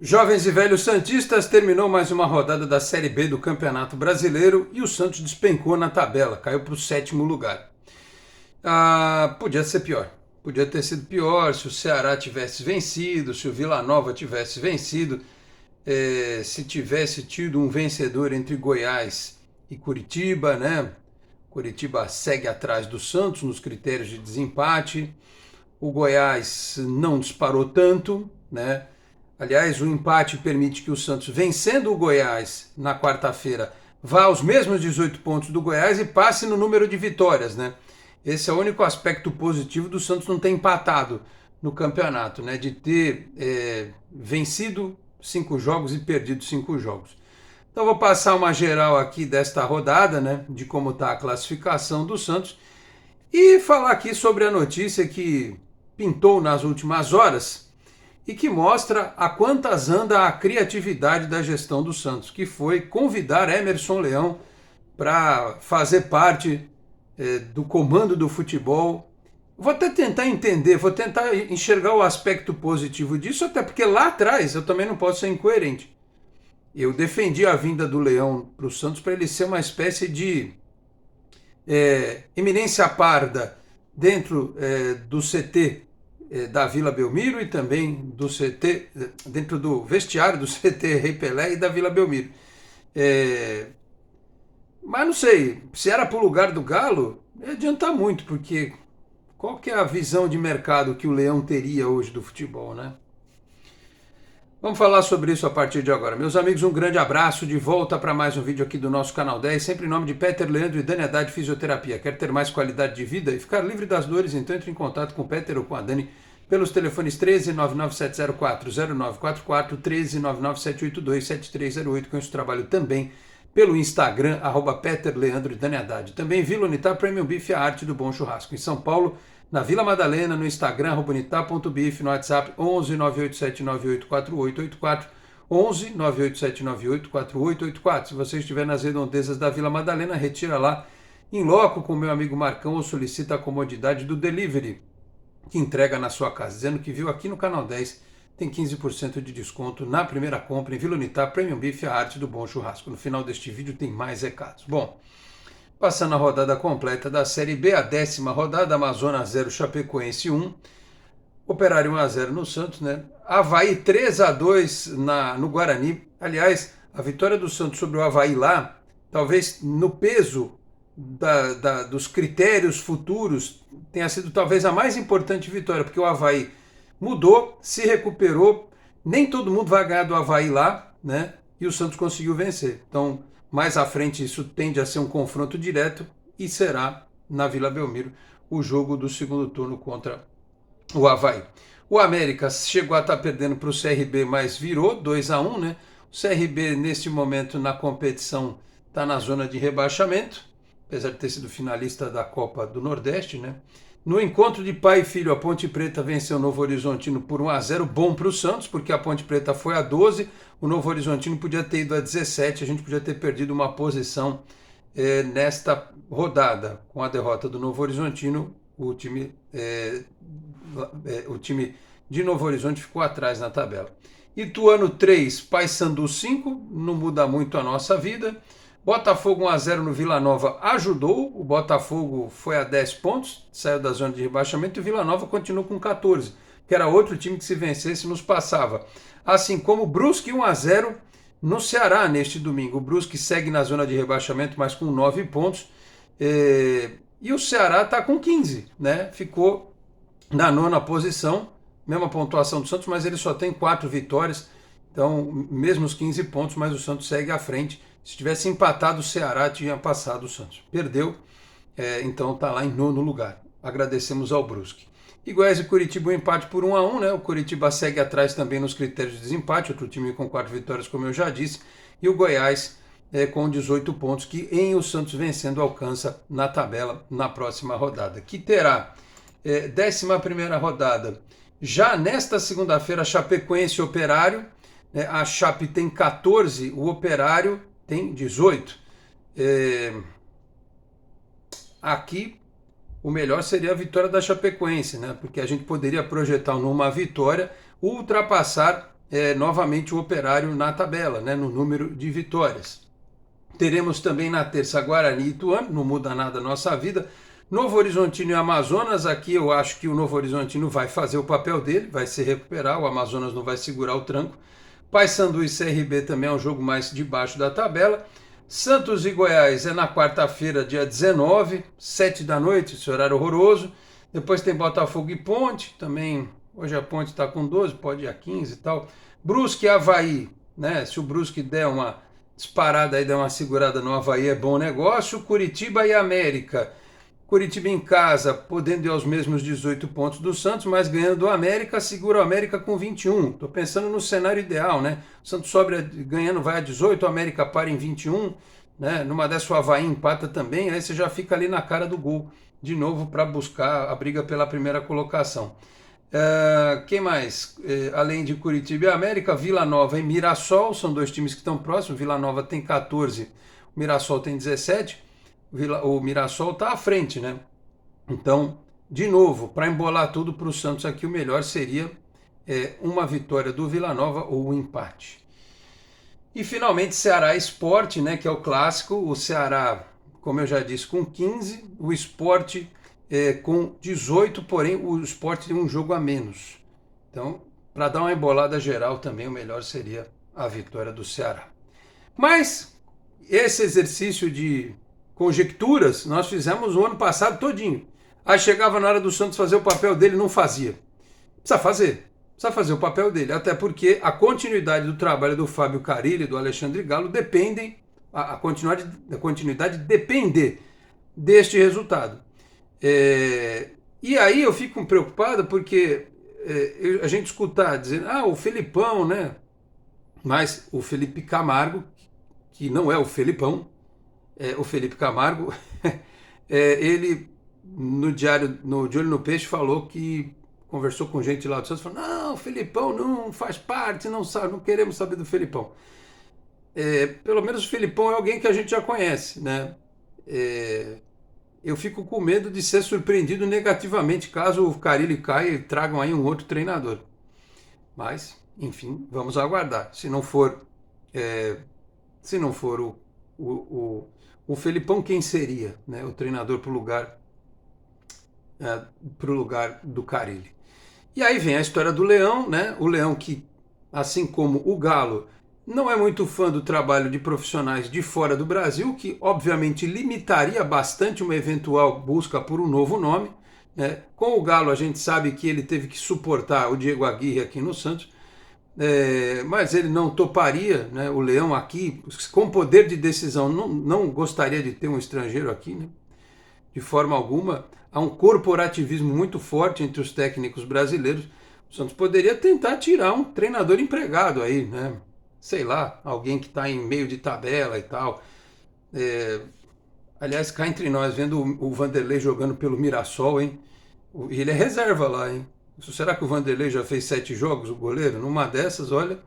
Jovens e velhos santistas, terminou mais uma rodada da Série B do Campeonato Brasileiro e o Santos despencou na tabela, caiu para o sétimo lugar. Podia ser pior. Podia ter sido pior se o Ceará tivesse vencido, se o Vila Nova tivesse vencido, se tivesse tido um vencedor entre Goiás e Curitiba, né? Curitiba segue atrás do Santos nos critérios de desempate. O Goiás não disparou tanto, né? Aliás, o empate permite que o Santos, vencendo o Goiás na quarta-feira, vá aos mesmos 18 pontos do Goiás e passe no número de vitórias, né? Esse é o único aspecto positivo do Santos não ter empatado no campeonato, né? De ter vencido 5 jogos e perdido 5 jogos. Então vou passar uma geral aqui desta rodada, né? De como está a classificação do Santos e falar aqui sobre a notícia que pintou nas últimas horas e que mostra a quantas anda a criatividade da gestão do Santos, que foi convidar Emerson Leão para fazer parte do comando do futebol. Vou até tentar entender, vou tentar enxergar o aspecto positivo disso, até porque lá atrás eu também não posso ser incoerente. Eu defendi a vinda do Leão para o Santos para ele ser uma espécie de eminência parda dentro do CT da Vila Belmiro e também do CT, dentro do vestiário do CT Rei Pelé e da Vila Belmiro. Mas não sei, se era para o lugar do Galo, não adianta muito, porque qual que é a visão de mercado que o Leão teria hoje do futebol, né? Vamos falar sobre isso a partir de agora. Meus amigos, um grande abraço, de volta para mais um vídeo aqui do nosso canal 10, sempre em nome de Peter Leandro e Dani Haddad Fisioterapia. Quer ter mais qualidade de vida e ficar livre das dores? Então entre em contato com o Peter ou com a Dani pelos telefones 13 99704 0944, 13 99782 7308, com esse trabalho também pelo Instagram, Peter Leandro e Dani Haddad. Também Vila Unitar Premium Beef, a arte do bom churrasco. Em São Paulo, na Vila Madalena, no Instagram, unitar.bif, no WhatsApp 11 987 984884, 11 987 984884. Se você estiver nas redondezas da Vila Madalena, retira lá em loco com o meu amigo Marcão ou solicita a comodidade do delivery, que entrega na sua casa, dizendo que viu aqui no Canal 10, tem 15% de desconto na primeira compra em Vila Unitar Premium Beef, a arte do bom churrasco. No final deste vídeo tem mais recados. Bom, passando a rodada completa da Série B, a 10ª rodada, Amazonas 0, Chapecoense 1, Operário 1-0 no Santos, né? Avaí 3-2 no Guarani. Aliás, a vitória do Santos sobre o Avaí lá, talvez no peso dos critérios futuros, tenha sido talvez a mais importante vitória, porque o Avaí mudou, se recuperou, nem todo mundo vai ganhar do Avaí lá, né? E o Santos conseguiu vencer. Então, mais à frente, isso tende a ser um confronto direto e será na Vila Belmiro o jogo do segundo turno contra o Avaí. O América chegou a estar perdendo para o CRB, mas virou 2-1, né? O CRB, neste momento, na competição, está na zona de rebaixamento, apesar de ter sido finalista da Copa do Nordeste, né? No encontro de pai e filho, a Ponte Preta venceu o Novo Horizontino por 1-0, bom para o Santos, porque a Ponte Preta foi a 12, o Novo Horizontino podia ter ido a 17, a gente podia ter perdido uma posição nesta rodada. Com a derrota do Novo Horizontino, o time de Novo Horizonte ficou atrás na tabela. Ituano 3, Paysandu 5, não muda muito a nossa vida. Botafogo 1-0 no Vila Nova ajudou, o Botafogo foi a 10 pontos, saiu da zona de rebaixamento e o Vila Nova continuou com 14, que era outro time que se vencesse nos passava. Assim como o Brusque 1-0 no Ceará neste domingo. O Brusque segue na zona de rebaixamento, mas com 9 pontos, e o Ceará está com 15, né? Ficou na 9ª posição, mesma pontuação do Santos, mas ele só tem 4 vitórias, então mesmos 15 pontos, mas o Santos segue à frente. Se tivesse empatado, o Ceará tinha passado o Santos. Perdeu, então está lá em 9º lugar. Agradecemos ao Brusque. E Goiás e Curitiba, um empate por 1-1, né? O Curitiba segue atrás também nos critérios de desempate, outro time com 4 vitórias, como eu já disse, e o Goiás com 18 pontos, que em o Santos vencendo alcança na tabela na próxima rodada, que terá 11ª rodada. Já nesta segunda-feira, Chapecoense e Operário, a Chape tem 14, o Operário tem 18. Aqui o melhor seria a vitória da Chapecoense, né? Porque a gente poderia projetar numa vitória, ultrapassar novamente o Operário na tabela, né, no número de vitórias. Teremos também na terça Guarani e Ituano, não muda nada a nossa vida. Novo Horizontino e Amazonas, aqui eu acho que o Novo Horizontino vai fazer o papel dele, vai se recuperar, o Amazonas não vai segurar o tranco. Paysandu e CRB também é um jogo mais debaixo da tabela. Santos e Goiás é na quarta-feira, dia 19, 7 da noite, esse horário horroroso. Depois tem Botafogo e Ponte, também hoje a Ponte está com 12, pode ir a 15 e tal. Brusque e Avaí, né? Se o Brusque der uma disparada aí, der uma segurada no Avaí, é bom negócio. Curitiba e América. Curitiba em casa, podendo ir aos mesmos 18 pontos do Santos, mas ganhando do América, segura o América com 21. Estou pensando no cenário ideal, né? O Santos sobe ganhando, vai a 18, o América para em 21, né? Numa dessa o Avaí empata também, aí você já fica ali na cara do gol, de novo para buscar a briga pela primeira colocação. Quem mais? Além de Curitiba e América, Vila Nova e Mirassol, são dois times que estão próximos. Vila Nova tem 14, o Mirassol tem 17. O Mirassol está à frente, né? Então, de novo, para embolar tudo para o Santos aqui, o melhor seria uma vitória do Vila Nova ou um empate. E finalmente Ceará Sport, né, que é o clássico. O Ceará, como eu já disse, com 15, o Sport com 18, porém o Sport tem um jogo a menos. Então, para dar uma embolada geral também, o melhor seria a vitória do Ceará. Mas esse exercício de conjecturas nós fizemos o ano passado todinho. Aí chegava na hora do Santos fazer o papel dele, não fazia. Precisa fazer o papel dele, até porque a continuidade do trabalho do Fábio Carille e do Alexandre Galo dependem, a continuidade depende deste resultado. E aí eu fico preocupado porque a gente escutar dizendo, o Felipão, né? Mas o Felipe Camargo, que não é o Felipão, o Felipe Camargo, ele no diário, no De Olho no Peixe, falou que conversou com gente lá do Santos, falou, não, o Felipão não faz parte, não sabe, não queremos saber do Felipão. Pelo menos o Felipão é alguém que a gente já conhece, né? Eu fico com medo de ser surpreendido negativamente caso o Carille caia e tragam aí um outro treinador. Mas, enfim, vamos aguardar. Se não for o Felipão, quem seria, né, o treinador para o lugar do Carille? E aí vem a história do Leão, né? O Leão que, assim como o Galo, não é muito fã do trabalho de profissionais de fora do Brasil, que obviamente limitaria bastante uma eventual busca por um novo nome, né? Com o Galo a gente sabe que ele teve que suportar o Diego Aguirre aqui no Santos, mas ele não toparia, né? O Leão aqui, com poder de decisão, não gostaria de ter um estrangeiro aqui, né? De forma alguma. Há um corporativismo muito forte entre os técnicos brasileiros. O Santos poderia tentar tirar um treinador empregado aí, né? Sei lá, alguém que está em meio de tabela e tal. Aliás, cá entre nós, vendo o Vanderlei jogando pelo Mirassol, hein? Ele é reserva lá, hein? Será que o Vanderlei já fez 7 jogos, o goleiro? Numa dessas, olha,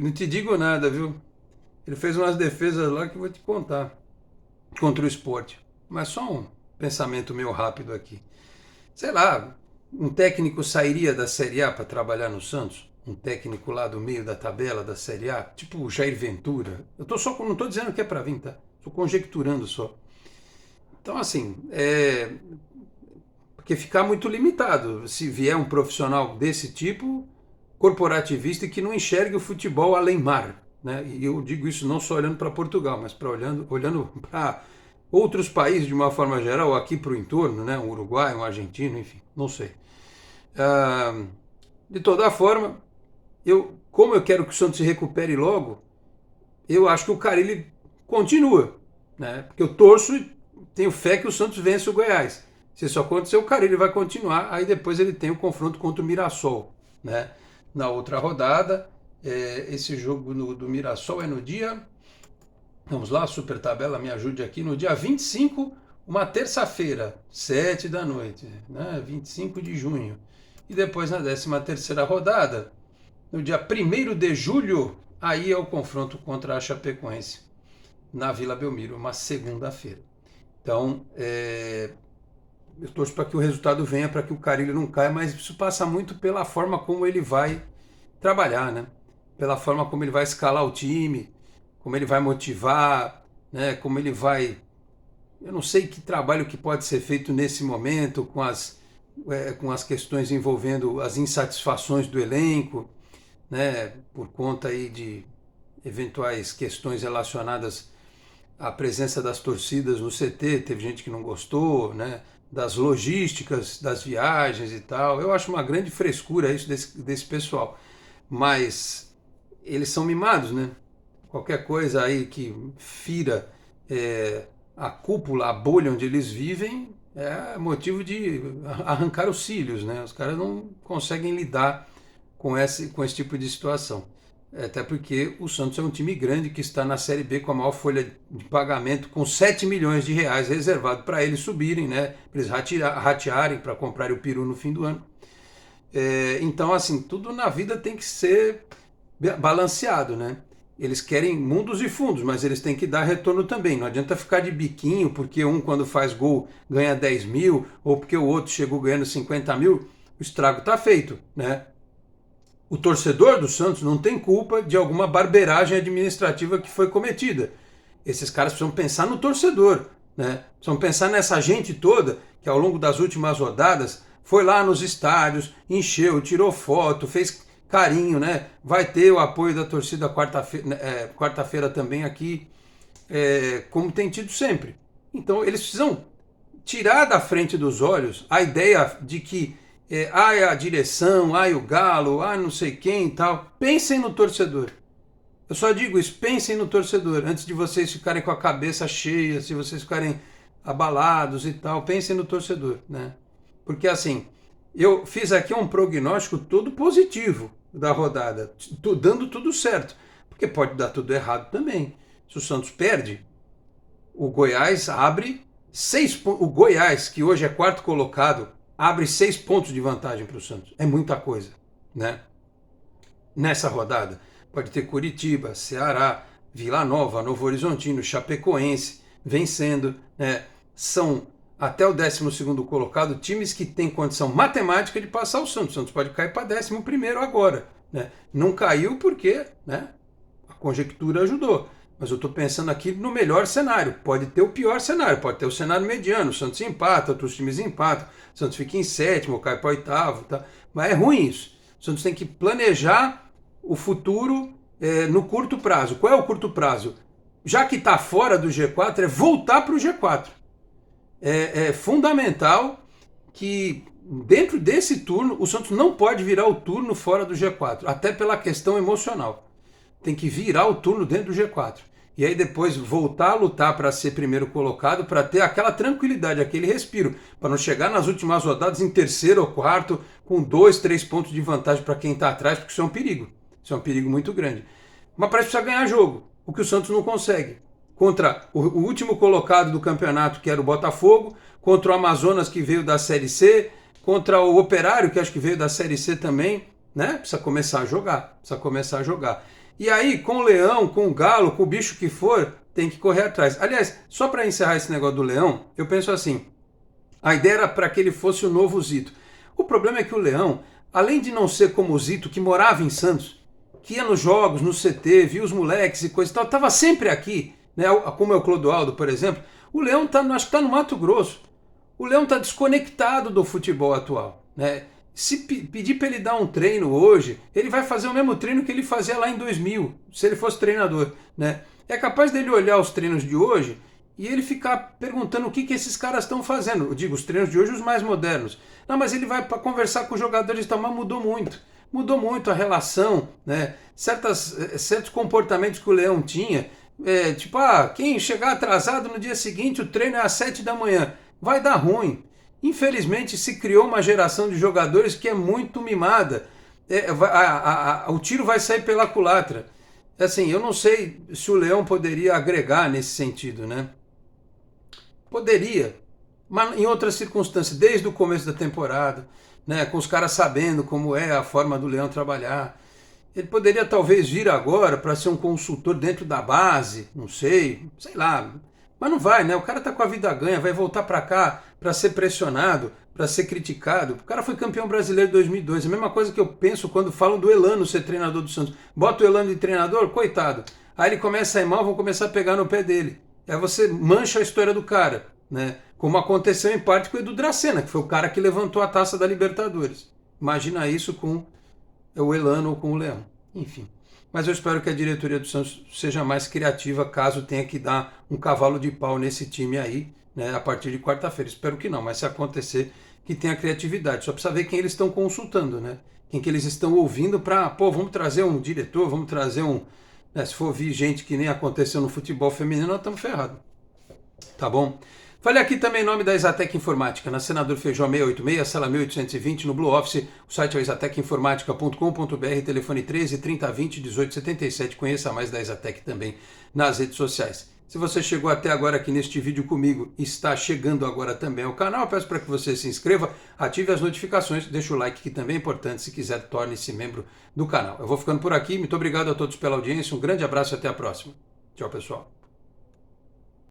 não te digo nada, viu? Ele fez umas defesas lá que eu vou te contar contra o Sport. Mas só um pensamento meio rápido aqui. Sei lá, um técnico sairia da Série A para trabalhar no Santos? Um técnico lá do meio da tabela da Série A? Tipo o Jair Ventura? Não estou dizendo que é para vir, tá? Estou conjecturando só. Então, assim, porque ficar muito limitado. Se vier um profissional desse tipo, corporativista e que não enxergue o futebol além mar, né? E eu digo isso não só olhando para Portugal, mas olhando para outros países de uma forma geral, aqui para o entorno, né? Um Uruguai, um argentino, enfim, não sei. De toda forma, como eu quero que o Santos se recupere logo, eu acho que o Carille continua, né? Porque eu torço e tenho fé que o Santos vence o Goiás. Se isso acontecer, o Carille vai continuar, aí depois ele tem o confronto contra o Mirassol, né? Na outra rodada, esse jogo do Mirassol é no dia... Vamos lá, super tabela, me ajude aqui. No dia 25, uma terça-feira, 7 da noite, né? 25 de junho. E depois na 13ª rodada, no dia 1º de julho, aí é o confronto contra a Chapecoense, na Vila Belmiro, uma segunda-feira. Então, eu torço para que o resultado venha, para que o Carille não caia, mas isso passa muito pela forma como ele vai trabalhar, né? Pela forma como ele vai escalar o time, como ele vai motivar, né? Como ele vai... Eu não sei que trabalho que pode ser feito nesse momento com as questões envolvendo as insatisfações do elenco, né? Por conta aí de eventuais questões relacionadas à presença das torcidas no CT, teve gente que não gostou, né? Das logísticas, das viagens e tal. Eu acho uma grande frescura isso desse pessoal. Mas eles são mimados, né? Qualquer coisa aí que fira a cúpula, a bolha onde eles vivem, é motivo de arrancar os cílios, né? Os caras não conseguem lidar com esse tipo de situação. Até porque o Santos é um time grande que está na Série B com a maior folha de pagamento, com 7 milhões de reais reservado para eles subirem, né? Para eles ratearem, para comprarem o peru no fim do ano. Então, assim, tudo na vida tem que ser balanceado, né? Eles querem mundos e fundos, mas eles têm que dar retorno também. Não adianta ficar de biquinho porque um, quando faz gol, ganha 10 mil, ou porque o outro chegou ganhando 50 mil. O estrago está feito, né? O torcedor do Santos não tem culpa de alguma barbeiragem administrativa que foi cometida. Esses caras precisam pensar no torcedor, né? Precisam pensar nessa gente toda que ao longo das últimas rodadas foi lá nos estádios, encheu, tirou foto, fez carinho, né? Vai ter o apoio da torcida quarta-feira também aqui, como tem tido sempre. Então eles precisam tirar da frente dos olhos a ideia de que a direção, o Galo, não sei quem e tal. Pensem no torcedor. Eu só digo isso, pensem no torcedor, antes de vocês ficarem com a cabeça cheia, se vocês ficarem abalados e tal, pensem no torcedor, né? Porque assim, eu fiz aqui um prognóstico todo positivo da rodada, dando tudo certo, porque pode dar tudo errado também. Se o Santos perde, o Goiás abre 6 pontos, o Goiás, que hoje é quarto colocado, abre 6 pontos de vantagem para o Santos. É muita coisa, né? Nessa rodada pode ter Curitiba, Ceará, Vila Nova, Novo Horizontino, Chapecoense vencendo, né? São até o 12º colocado times que têm condição matemática de passar o Santos. O Santos pode cair para 11º agora, né? Não caiu porque, né, a conjectura ajudou. Mas eu estou pensando aqui no melhor cenário. Pode ter o pior cenário, pode ter o cenário mediano. O Santos empata, outros times empatam. O Santos fica em 7º, cai para 8º. Tá? Mas é ruim isso. O Santos tem que planejar o futuro no curto prazo. Qual é o curto prazo? Já que está fora do G4, é voltar para o G4. É fundamental que dentro desse turno, o Santos não pode virar o turno fora do G4. Até pela questão emocional. Tem que virar o turno dentro do G4. E aí depois voltar a lutar para ser primeiro colocado, para ter aquela tranquilidade, aquele respiro, para não chegar nas últimas rodadas em terceiro ou quarto, com 2, 3 pontos de vantagem para quem está atrás, porque isso é um perigo. Isso é um perigo muito grande. Mas parece que precisa ganhar jogo, o que o Santos não consegue. Contra o último colocado do campeonato, que era o Botafogo, contra o Amazonas, que veio da Série C, contra o Operário, que acho que veio da Série C também, né? Precisa começar a jogar. E aí, com o Leão, com o Galo, com o bicho que for, tem que correr atrás. Aliás, só para encerrar esse negócio do Leão, eu penso assim, a ideia era para que ele fosse o novo Zito. O problema é que o Leão, além de não ser como o Zito, que morava em Santos, que ia nos jogos, no CT, via os moleques e coisa e tal, estava sempre aqui, né? Como é o Clodoaldo, por exemplo. O Leão acho que está no Mato Grosso. O Leão está desconectado do futebol atual, né? Se pedir para ele dar um treino hoje, ele vai fazer o mesmo treino que ele fazia lá em 2000, se ele fosse treinador, né? É capaz dele olhar os treinos de hoje e ele ficar perguntando o que esses caras estão fazendo. Eu digo, os treinos de hoje, os mais modernos. Não, mas ele vai para conversar com os jogadores e tal, mas mudou muito. Mudou muito a relação, né? Certos comportamentos que o Leão tinha. Tipo, quem chegar atrasado no dia seguinte, o treino é às 7 da manhã. Vai dar ruim. Infelizmente se criou uma geração de jogadores que é muito mimada. O tiro vai sair pela culatra. Assim, eu não sei se o Leão poderia agregar nesse sentido, né? Poderia, mas em outras circunstâncias, desde o começo da temporada, né, com os caras sabendo como é a forma do Leão trabalhar. Ele poderia talvez vir agora para ser um consultor dentro da base, não sei lá. Mas não vai, né? O cara tá com a vida ganha, vai voltar para cá para ser pressionado, para ser criticado. O cara foi campeão brasileiro em 2002. A mesma coisa que eu penso quando falam do Elano ser treinador do Santos. Bota o Elano de treinador, coitado. Aí ele começa a ir mal, vão começar a pegar no pé dele. Aí você mancha a história do cara, né? Como aconteceu em parte com o Edu Dracena, que foi o cara que levantou a taça da Libertadores. Imagina isso com o Elano ou com o Leão. Enfim. Mas eu espero que a diretoria do Santos seja mais criativa caso tenha que dar um cavalo de pau nesse time aí, né, a partir de quarta-feira. Espero que não, mas se acontecer, que tenha criatividade. Só precisa ver quem eles estão consultando, né? Quem que eles estão ouvindo para, vamos trazer um diretor, vamos trazer um... Né, se for ouvir gente que nem aconteceu no futebol feminino, nós estamos ferrados. Tá bom? Falei aqui também em nome da Exatec Informática, na Senador Feijó 686, sala 1820, no Blue Office. O site é exatecinformatica.com.br, telefone 13 3020 1877. Conheça mais da Exatec também nas redes sociais. Se você chegou até agora aqui neste vídeo comigo e está chegando agora também ao canal, eu peço para que você se inscreva, ative as notificações, deixe o like que também é importante, se quiser torne-se membro do canal. Eu vou ficando por aqui, muito obrigado a todos pela audiência, um grande abraço e até a próxima. Tchau, pessoal.